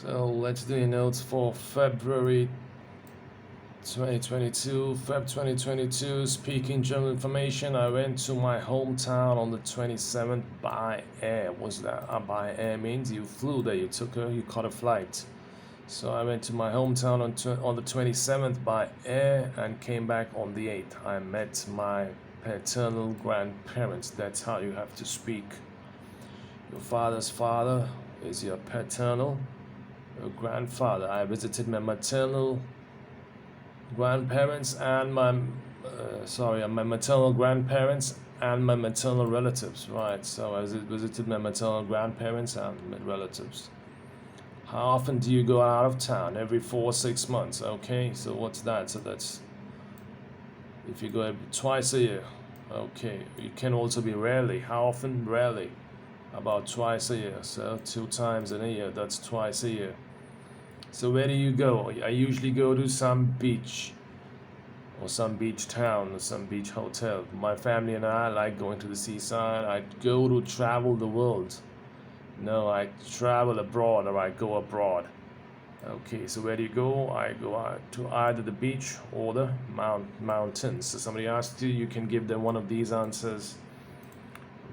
So let's do your notes for February 2022. Feb 2022. Speaking general information. I went to my hometown on the 27th by air. What's that? By air means you flew there. You caught a flight. So I went to my hometown on the 27th by air and came back on the 8th. I met my paternal grandparents. That's how you have to speak. Your father's father is your paternal grandfather. I visited my maternal grandparents and my maternal grandparents and my maternal relatives. Right. So I visited my maternal grandparents and my relatives. How often do you go out of town? Every 4 or 6 months. Okay. So what's that? So that's if you go twice a year. Okay. It can also be rarely. How often? Rarely. About twice a year. So 2 times in a year. That's twice a year. So where do you go? I usually go to some beach or some beach town or some beach hotel. My family and I like going to the seaside. I go to travel the world. No, I travel abroad or I go abroad. Okay, so where do you go? I go out to either the beach or the mountains. So somebody asks you, you can give them one of these answers,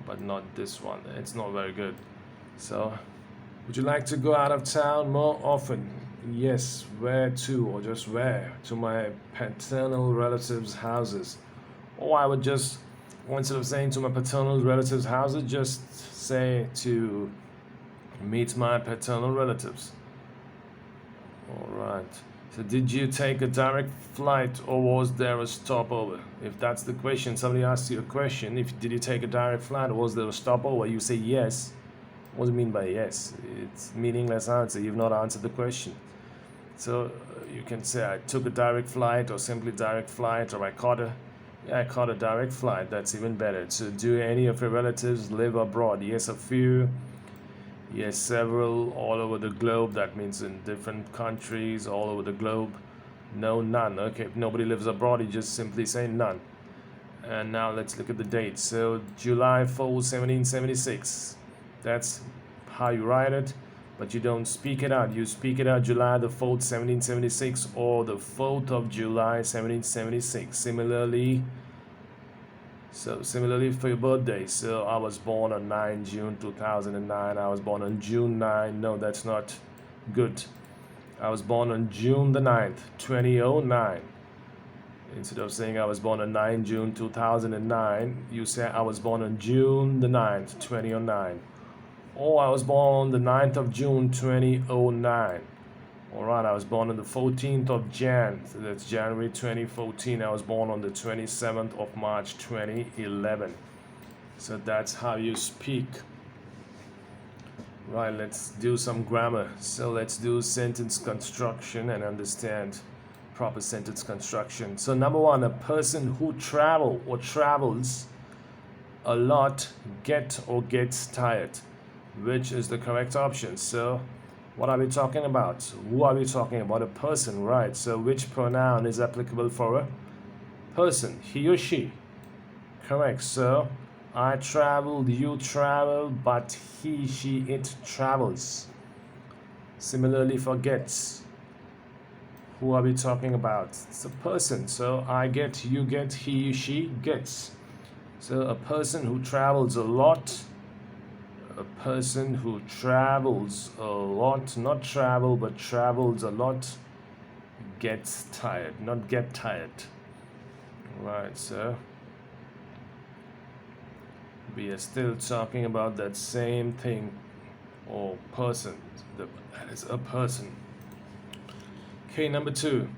but not this one. It's not very good. So, would you like to go out of town more often? Yes. Where to, or just where? To my paternal relatives' houses. Or I would just, instead of saying to my paternal relatives' houses, just say to meet my paternal relatives. All right. So did you take a direct flight or was there a stopover? If that's the question, somebody asks you a question. Did you take a direct flight or was there a stopover? You say yes. What do you mean by yes? It's meaningless answer. You've not answered the question. So you can say I took a direct flight or simply direct flight or I caught a direct flight. That's even better. So do any of your relatives live abroad? Yes, a few. Yes, several, all over the globe. That means in different countries all over the globe. No, none. Okay, if nobody lives abroad, you just simply say none. And now let's look at the date. So July 4th, 1776. That's how you write it, but you don't speak it out. You speak it out July the 4th, 1776 or the 4th of July, 1776. Similarly for your birthday. So I was born on 9 June 2009. I was born on June 9. No, that's not good. I was born on June the 9th, 2009. Instead of saying I was born on 9 June 2009, you say I was born on June the 9th, 2009. Or I was born on the 9th of June, 2009. Alright, I was born on the 14th of Jan, so that's January 2014. I was born on the 27th of March, 2011. So that's how you speak. Right, let's do some grammar. So let's do sentence construction and understand proper sentence construction. So number 1, a person who travels a lot gets tired. Which is the correct option? So what are we talking about? Who are we talking about? A person, right? So which pronoun is applicable for a person? He or she? Correct. So I traveled, you travel, but he, she, it travels. Similarly for gets. Who are we talking about? It's a person. So I get, you get, he, she gets. So a person who travels a lot. A person who travels a lot, not travel, but travels a lot, gets tired, not get tired. Right, so we are still talking about that same thing or person. That is a person. Okay, number 2.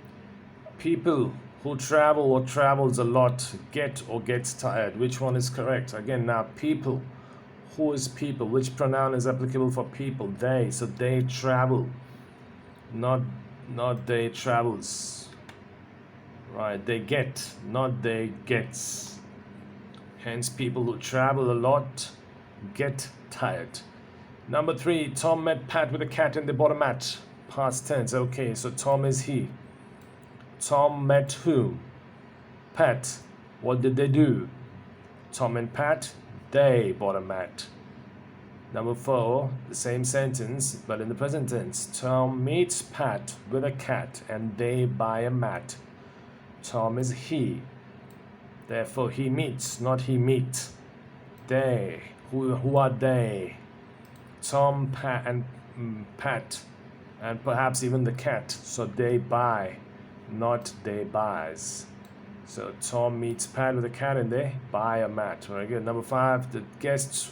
People who travel or travels a lot get or gets tired. Which one is correct? Again, now people. Who is people? Which pronoun is applicable for people? They. So they travel, not they travels. Right? They get, not they gets. Hence, people who travel a lot get tired. Number 3, Tom met Pat with a cat and they bought a mat. Past tense. Okay, so Tom is he. Tom met whom? Pat. What did they do? Tom and Pat, they bought a mat. Number 4, the same sentence, but in the present tense. Tom meets Pat with a cat and they buy a mat. Tom is he. Therefore, he meets, not he meet. They. Who are they? Tom, Pat, and Pat, and perhaps even the cat. So they buy, not they buys. So Tom meets Pat with a cat and they buy a mat. Very good. Number 5, the guests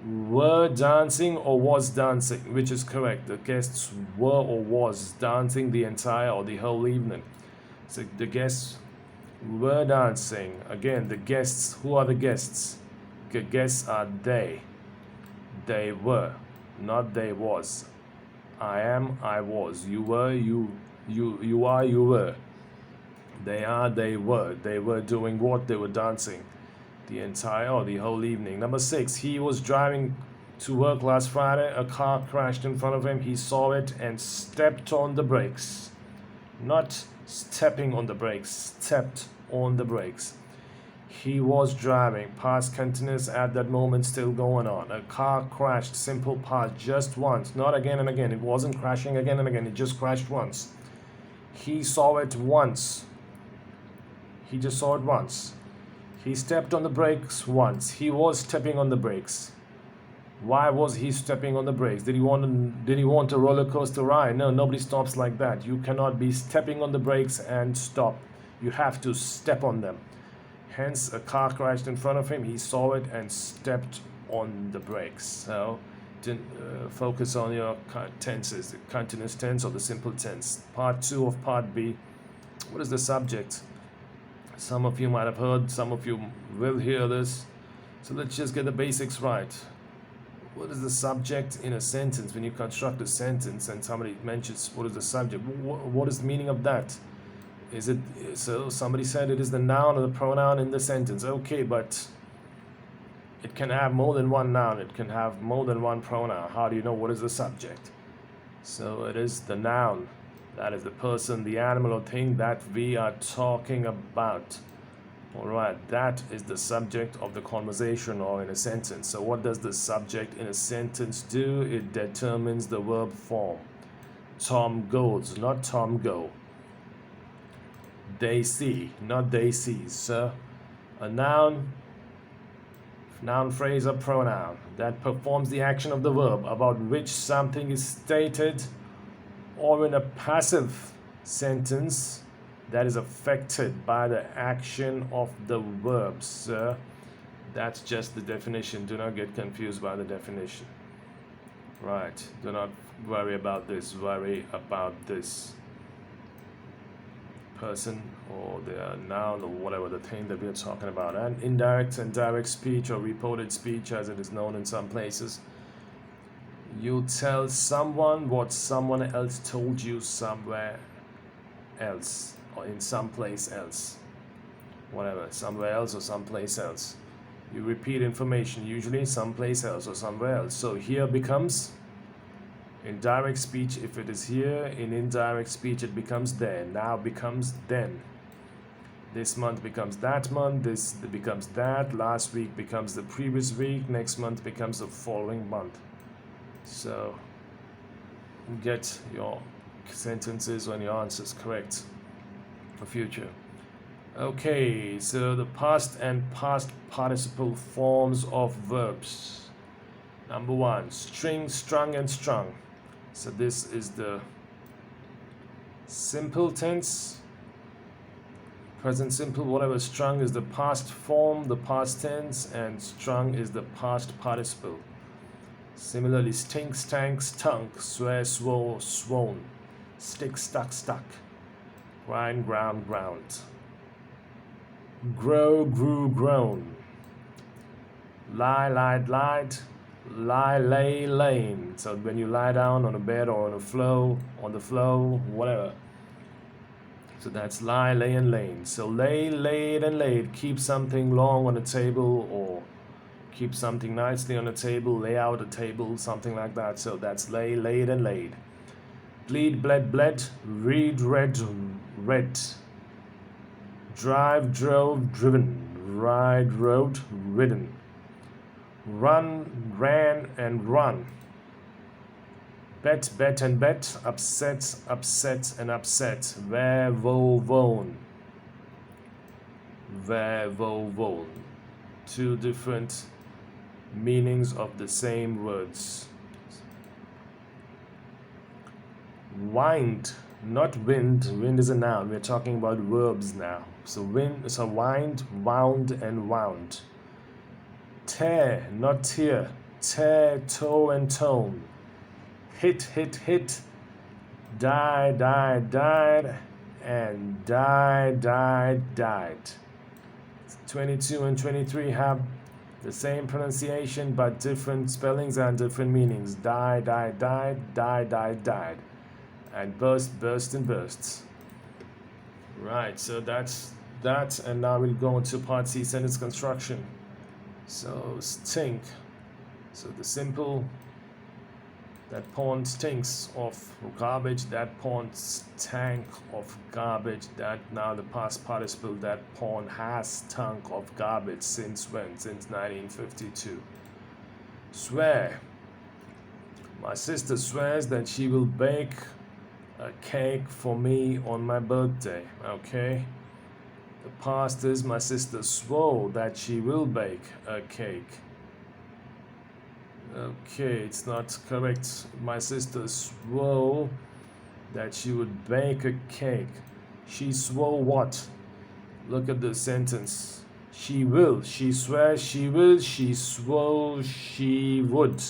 were dancing or was dancing, which is correct. The guests were or was dancing the entire or the whole evening. So the guests were dancing. Again, the guests, who are the guests? The guests are they. They were, not they was. I am, I was. You were, you are, you were. They are, they were. They were doing what? They were dancing the entire or the whole evening. Number 6, he was driving to work last Friday. A car crashed in front of him. He saw it and stepped on the brakes. Not stepping on the brakes, stepped on the brakes. He was driving, past continuous at that moment, still going on. A car crashed, simple past, just once, not again and again. It wasn't crashing again and again, it just crashed once. He saw it once. He just saw it once. He stepped on the brakes once. He was stepping on the brakes. Why was he stepping on the brakes? Did he want a roller coaster ride? No, nobody stops like that. You cannot be stepping on the brakes and stop. You have to step on them. Hence, a car crashed in front of him. He saw it and stepped on the brakes. So, focus on your tenses, the continuous tense or the simple tense. Part 2 of Part B. What is the subject? Some of you might have heard, some of you will hear this. So let's just get the basics right. What is the subject in a sentence? When you construct a sentence and somebody mentions what is the subject, what is the meaning of that? Is it, so somebody said it is the noun or the pronoun in the sentence. Okay, but it can have more than one noun. It can have more than one pronoun. How do you know what is the subject? So it is the noun. That is the person, the animal or thing that we are talking about. Alright, that is the subject of the conversation or in a sentence. So what does the subject in a sentence do? It determines the verb form. Tom goes, not Tom go. They see, not they sees. So a noun phrase or pronoun that performs the action of the verb about which something is stated, or in a passive sentence that is affected by the action of the verbs. So that's just the definition. Do not get confused by the definition. Right, do not worry about this. Worry about this person or the noun or whatever the thing that we are talking about. And indirect and direct speech or reported speech, as it is known in some places. You tell someone what someone else told you somewhere else or in some place else. Whatever, somewhere else or someplace else. You repeat information, usually someplace else or somewhere else. So here becomes in direct speech, if it is here. In indirect speech, it becomes there. Now becomes then. This month becomes that month. This becomes that. Last week becomes the previous week. Next month becomes the following month. So get your sentences and your answers correct for future. Okay, so the past and past participle forms of verbs. Number 1, string, strung, and strung. So this is the simple tense, present simple, whatever. Strung is the past form, the past tense, and strung is the past participle. Similarly, stink, stank, stunk, swear, swore, swoon, stick, stuck, stuck, grind, ground, ground, grow, grew, grown, lie, lied, lied, lie, lay, lain. So when you lie down on a bed or on the floor, whatever. So that's lie, lay, and lain. So lay, laid, and laid. Keep something long on a table, or keep something nicely on a table, lay out a table, something like that. So that's lay, laid, and laid. Bleed, bled, bled. Read, read, read. Drive, drove, driven. Ride, rode, ridden. Run, ran, and run. Bet, bet, and bet. Upset, upset, and upset. Where, wo, won. Where, wo, won. Two different meanings of the same words. Wind, not wind. Wind is a noun. We're talking about verbs now. So wind, wound, and wound. Tear, not tear. Tear, toe, and tone. Hit, hit, hit. Die, die, died. And die, died, died. 22 and 23 have the same pronunciation but different spellings and different meanings. Die, die, died. Die, died, died. And burst, burst, and bursts. Right, so that's that. And now we'll go into part C, sentence construction. So stink. So the simple, that pond stinks of garbage. That pond stank of garbage. That now the past participle, that pond has stunk of garbage. Since when? Since 1952. Swear. My sister swears that she will bake a cake for me on my birthday. Okay. The past is my sister swore that she will bake a cake. Okay, it's not correct. My sister swore that she would bake a cake. She swore what? Look at the sentence. She will. She swears she will. She swore she would.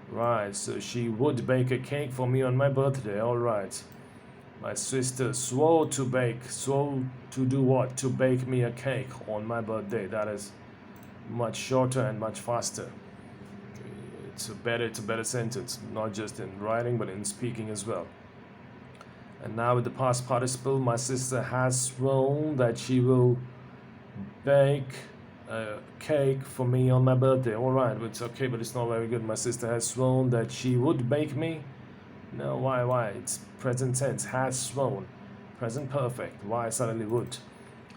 Right, so she would bake a cake for me on my birthday. All right. My sister swore to bake. Swore to do what? To bake me a cake on my birthday. That is much shorter and much faster. It's a better sentence, not just in writing but in speaking as well. And now with the past participle, my sister has sworn that she will bake a cake for me on my birthday. All right, it's okay, but it's not very good. My sister has sworn that she would bake me. No, why? It's present tense, has sworn. Present perfect. Why suddenly would?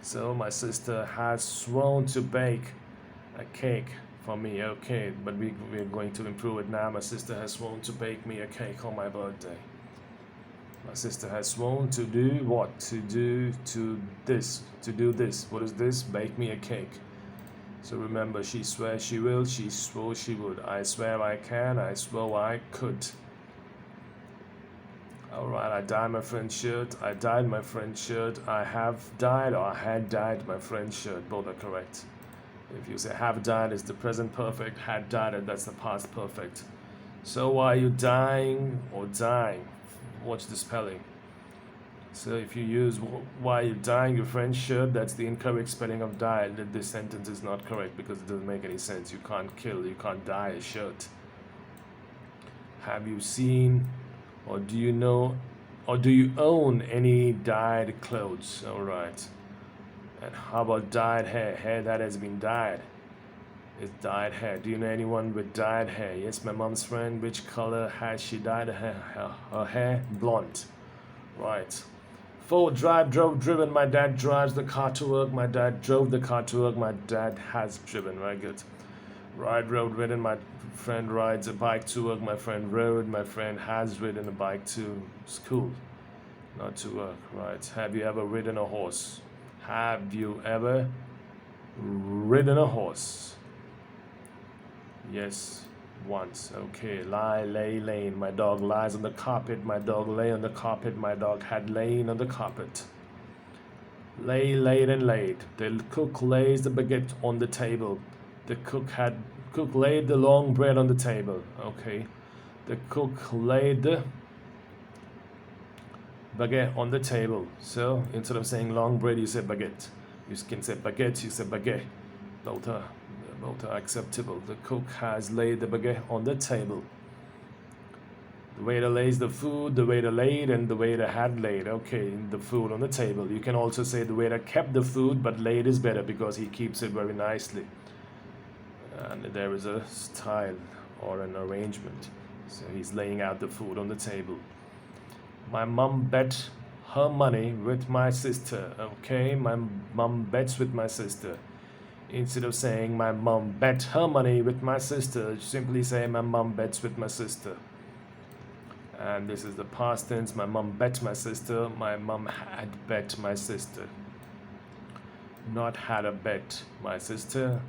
So my sister has sworn to bake a cake for me. Okay, but we're going to improve it now. My sister has sworn to bake me a cake on my birthday. My sister has sworn to do what? To do this. What is this? Bake me a cake. So remember, she swears she will, she swore she would. I swear I can, I swore I could. Alright, I dyed my friend's shirt. I dyed my friend's shirt. I have dyed or I had dyed my friend's shirt. Both are correct. If you say have dyed, it's the present perfect. Had dyed, that's the past perfect. So are you dying or dying? Watch the spelling. So if you use why you dyeing your friend's shirt, that's the incorrect spelling of dye. This sentence is not correct because it doesn't make any sense. You can't kill, you can't dye a shirt. Have you seen or do you know or do you own any dyed clothes? Alright. And how about dyed hair? Hair that has been dyed. It's dyed hair. Do you know anyone with dyed hair? Yes, my mom's friend. Which color has she dyed her hair? Blonde. Right. 4. Drive, drove, driven. My dad drives the car to work. My dad drove the car to work. My dad has driven. Very good. Ride, rode, ridden. My friend rides a bike to work. My friend rode. My friend has ridden a bike to school. Not to work. Right. Have you ever ridden a horse? Have you ever ridden a horse? Yes, once. Okay. Lie, lay, lain. My dog lies on the carpet. My dog lay on the carpet. My dog had lain on the carpet. Lay, laid, and laid. The cook lays the baguette on the table. The cook laid the long bread on the table. Okay. The cook laid the baguette on the table. So instead of saying long bread, you say baguette. You can say baguette, you say baguette. Both are acceptable. The cook has laid the baguette on the table. The waiter lays the food, the waiter laid, and the waiter had laid. Okay, the food on the table. You can also say the waiter kept the food, but laid is better because he keeps it very nicely. And there is a style or an arrangement. So he's laying out the food on the table. My mom bet her money with my sister. Okay, my mom bets with my sister. Instead of saying my mom bet her money with my sister, simply say my mom bets with my sister. And this is the past tense. My mom bet my sister. My mom had bet my sister. Not had a bet. My sister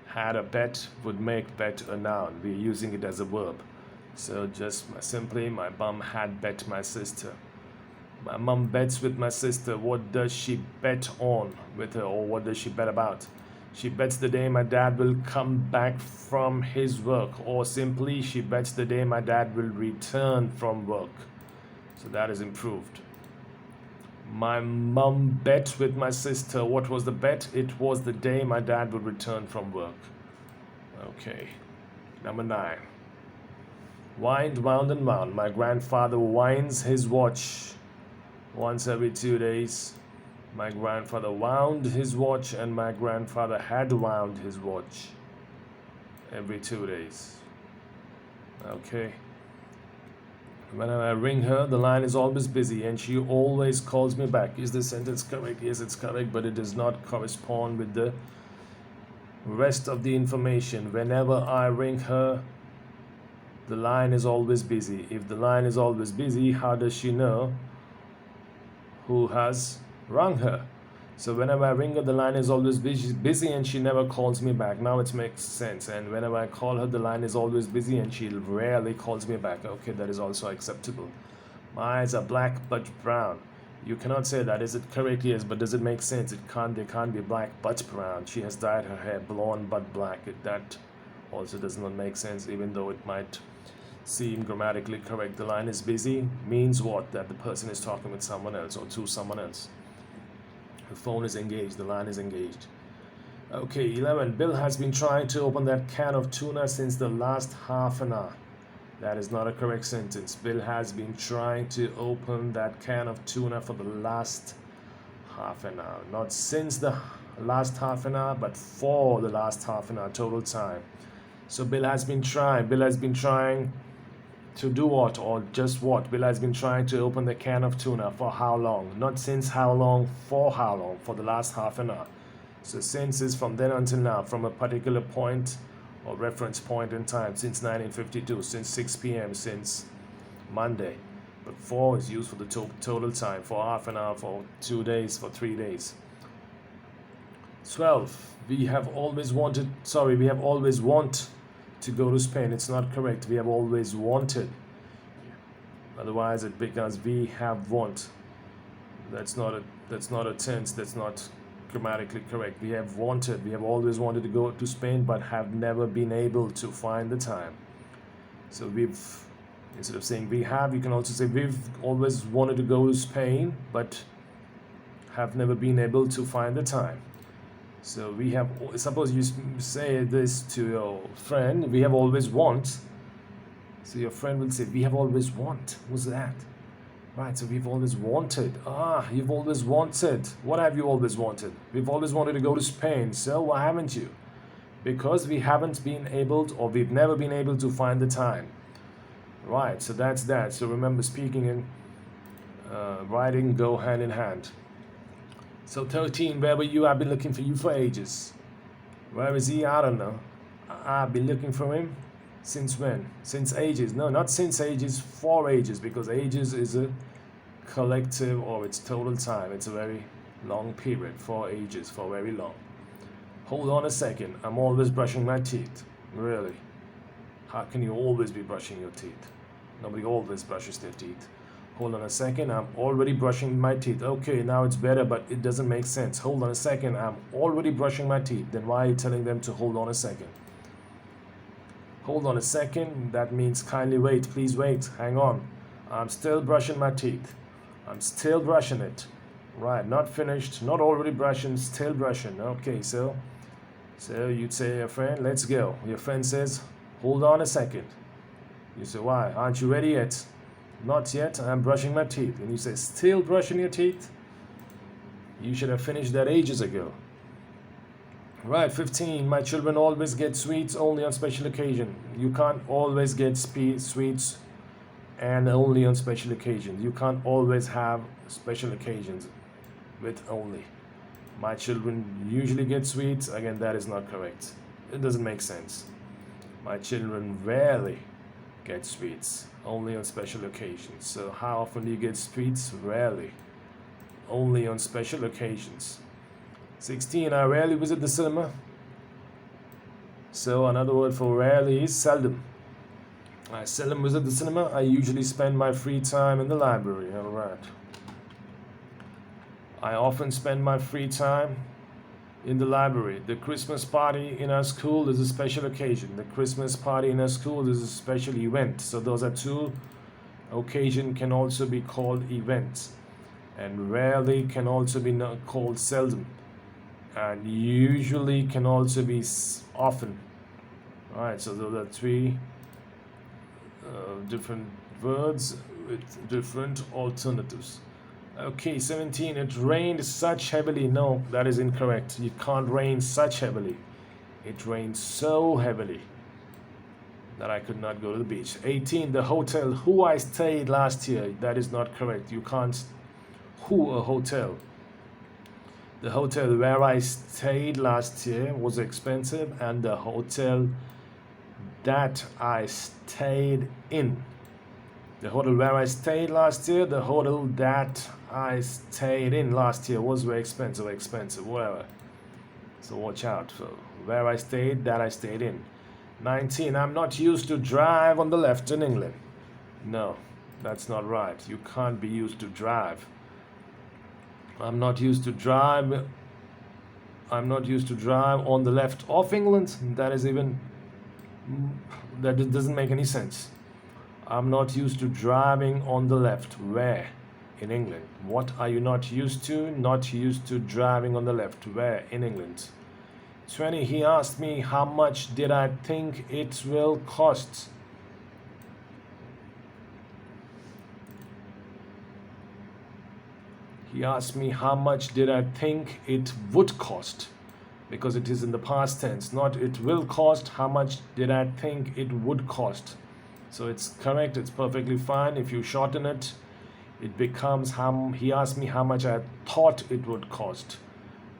had a bet would make bet a noun. We're using it as a verb. So just simply, my mom had bet my sister. My mom bets with my sister. What does she bet on with her, or what does she bet about? She bets the day my dad will come back from his work, or simply she bets the day my dad will return from work. So that is improved. My mom bet with my sister. What was the bet? It was the day my dad would return from work. Okay. Number 9. Wind, wound, and wound. My grandfather winds his watch once every 2 days. My grandfather wound his watch, and my grandfather had wound his watch every 2 days. Okay. Whenever I ring her, the line is always busy, and she always calls me back. Is this sentence correct? Yes, it's correct, but it does not correspond with the rest of the information. Whenever I ring her, the line is always busy. If the line is always busy, how does she know who has rung her? So whenever I ring her, the line is always busy and she never calls me back. Now it makes sense. And whenever I call her, the line is always busy and she rarely calls me back. Okay, that is also acceptable. My eyes are black but brown. You cannot say that. Is it correct? Yes, but does it make sense? They can't be black but brown. She has dyed her hair blonde but black. That also does not make sense, even though it might seem grammatically correct. The line is busy means what? That the person is talking with someone else or to someone else. The phone is engaged. The line is engaged. Okay, 11. Bill has been trying to open that can of tuna since the last half an hour. That is not a correct sentence. Bill has been trying to open that can of tuna for the last half an hour. Not since the last half an hour, but for the last half an hour total time. So Bill has been trying. Bill has been trying to do what, or just what? Bill has been trying to open the can of tuna for how long? Not since how long, for how long? For the last half an hour. So since is from then until now, from a particular point or reference point in time, since 1952, since 6 p.m., since Monday. But for is used for the total time, for half an hour, for 2 days, for 3 days. 12. We have always want to go to Spain. It's not correct. We have always wanted. Otherwise it becomes we have want. That's not a tense. That's not grammatically correct. We have wanted. We have always wanted to go to Spain, but have never been able to find the time. So instead of saying we have, you can also say we've always wanted to go to Spain, but have never been able to find the time. So we have, suppose you say this to your friend, we have always want. So your friend will say, we have always want. What's that? Right, so we've always wanted. You've always wanted. What have you always wanted? We've always wanted to go to Spain. So why haven't you? Because we haven't been able to, or we've never been able to find the time. Right, so that's that. So remember, speaking and writing go hand in hand. So 13, where were you? I've been looking for you for ages. Where is he? I don't know. I've been looking for him. Since when? Since ages. No, not since ages, for ages, because ages is a collective or it's total time. It's a very long period. For ages, for very long. Hold on a second. I'm always brushing my teeth. Really? How can you always be brushing your teeth? Nobody always brushes their teeth. Hold on a second, I'm already brushing my teeth. Okay, now it's better, but it doesn't make sense. Hold on a second, I'm already brushing my teeth. Then why are you telling them to hold on a second? Hold on a second, that means kindly wait, please wait, hang on. I'm still brushing my teeth. I'm still brushing it. Right, not finished, not already brushing, still brushing. Okay, so you'd say to your friend, let's go. Your friend says, hold on a second. You say, why? Aren't you ready yet? Not yet, I'm brushing my teeth. And you say, still brushing your teeth? You should have finished that ages ago. Right, 15. My children always get sweets only on special occasion. You can't always get sweets and only on special occasions. You can't always have special occasions with only. My children usually get sweets. Again, that is not correct. It doesn't make sense. My children rarely get sweets, only on special occasions. So how often do you get sweets? Rarely. Only on special occasions. 16. I rarely visit the cinema. So another word for rarely is seldom. I seldom visit the cinema. I usually spend my free time in the library. All right. I often spend my free time in the library. The Christmas party in our school is a special occasion. The Christmas party in our school is a special event. So those are two. Occasion can also be called events. And rarely can also be called seldom. And usually can also be often. Alright, so those are three different words with different alternatives. Okay, 17. It rained such heavily. No, that is incorrect. You can't rain such heavily. It rained so heavily that I could not go to the beach. 18. The hotel who I stayed last year. That is not correct. You can't who a hotel. The hotel where I stayed last year was expensive, and the hotel that I stayed in. The hotel where I stayed last year, the hotel that I stayed in last year was very expensive, whatever. So watch out. So where I stayed, that I stayed in. 19. I'm not used to drive on the left in England. No, that's not right. You can't be used to drive. I'm not used to drive. I'm not used to drive on the left of England. That doesn't make any sense. I'm not used to driving on the left. Where? In England. What are you not used to? Not used to driving on the left. Where? In England. 20. He asked me how much did I think it will cost. He asked me how much did I think it would cost, because it is in the past tense, not it will cost. How much did I think it would cost? So it's correct, it's perfectly fine. If you shorten it, it becomes he asked me how much I thought it would cost,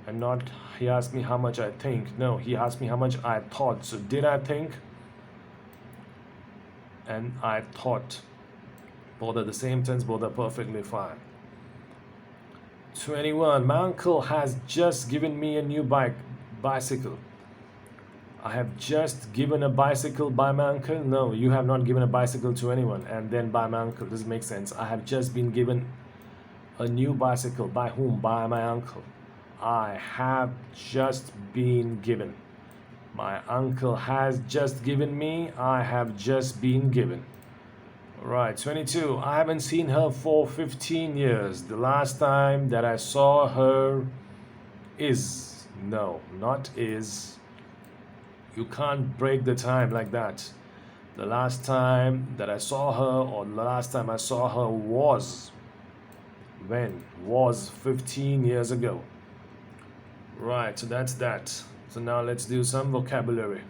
and not he asked me how much I think. No, he asked me how much I thought. So did I think and I thought, both are the same tense, both are perfectly fine. 21. My uncle has just given me a new bicycle. I have just given a bicycle by my uncle. No, you have not given a bicycle to anyone and then by my uncle. Doesn't make sense. I have just been given a new bicycle. By whom? By my uncle. I have just been given. My uncle has just given me. I have just been given. Right, 22. I haven't seen her for 15 years. The last time that I saw her is. No, not is. You can't break the time like that. The last time that I saw her, or the last time I saw her was. When? Was 15 years ago. Right, so that's that. So now let's do some vocabulary.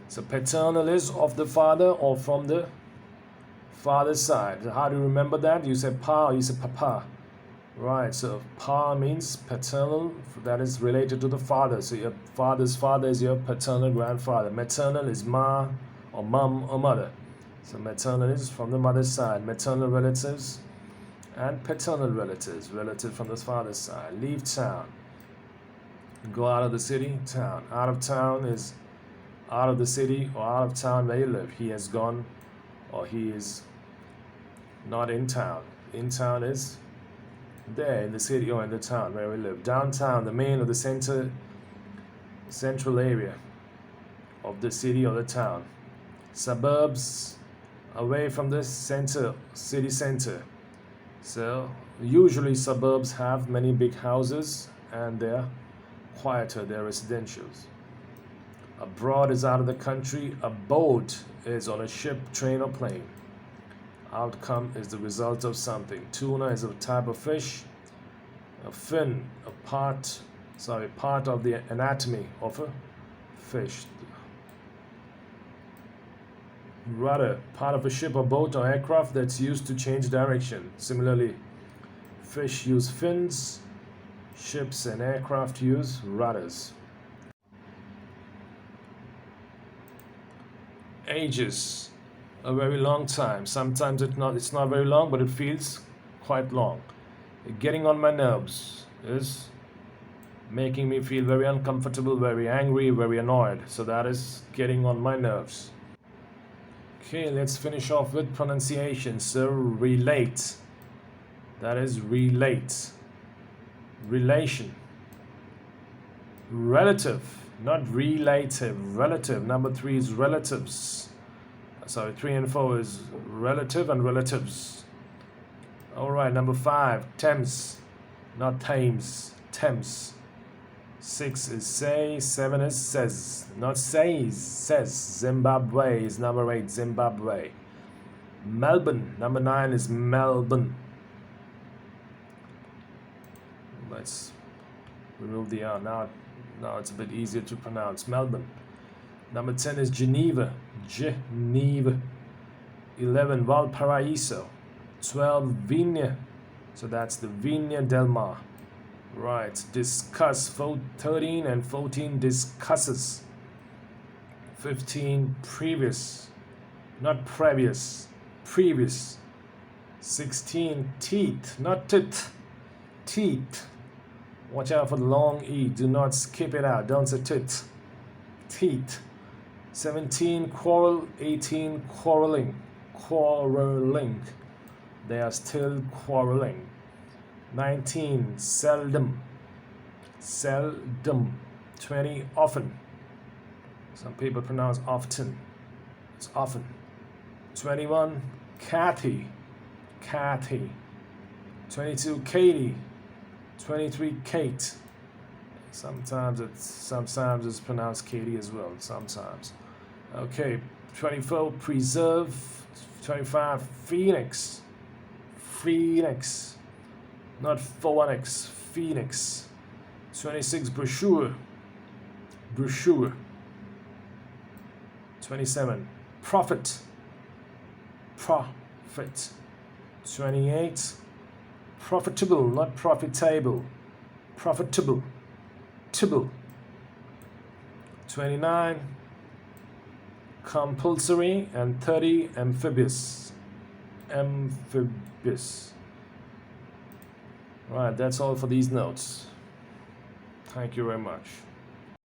So paternal is of the father or from the father's side. How do you remember that? You say pa or you say papa. Right, so pa means paternal, that is related to the father. So your father's father is your paternal grandfather. Maternal is ma or mum or mother. So maternal is from the mother's side. Maternal relatives and paternal relatives, relative from the father's side. Leave town. Go out of the city, town. Out of town is out of the city or out of town where you live. He has gone or he is not in town. In town is there in the city or in the town where we live. Downtown, the main or the central area of the city or the town. Suburbs, away from the city center. So usually suburbs have many big houses and they're quieter, they're residentials. Abroad is out of the country. Abode is on a ship, train or plane. Outcome is the result of something. Tuna is a type of fish. A fin, part of the anatomy of a fish. Rudder, part of a ship or boat or aircraft that's used to change direction. Similarly, fish use fins Ships and aircraft use rudders. Ages, a very long time. Sometimes it's not very long, but it feels quite long. Getting on my nerves is making me feel very uncomfortable, very angry, very annoyed. So that is getting on my nerves. Okay, let's finish off with pronunciation. So relate. That is relate. Relation. Relative, not relative. Relative. Number 3 is relatives. Sorry, 3 and 4 is relative and relatives. All right, number 5, Thames, not Thames. Thames. 6 is say, 7 is says, not says, says. Zimbabwe is number 8, Zimbabwe. Melbourne, number 9 is Melbourne. Let's remove the R. Now it's a bit easier to pronounce. Melbourne. Number 10 is Geneva. Geneva. 11, Valparaiso. 12, Vigna. So that's the Vigna del Mar. Right, discuss. 13 and 14, discusses. 15, previous. Not previous. Previous. 16, teeth. Not tit. Teeth. Watch out for the long E. Do not skip it out. Don't say tit. Teeth. 17, quarrel. 18, quarreling. Quarreling. They are still quarreling. 19, seldom. Seldom. 20, often. Some people pronounce often. It's often. 21, Kathy. Kathy. 22, Katie. 23, Kate. Sometimes it's pronounced Katie as well. Sometimes. Okay. 24, preserve. 25, Phoenix. Phoenix. Not phoenix. Phoenix. 26, brochure. Brochure. 27, profit. Profit. 28, profitable, not profitable. Profitable. Tibble. 29, compulsory, and 30, amphibious. Amphibious. Right, that's all for these notes. Thank you very much.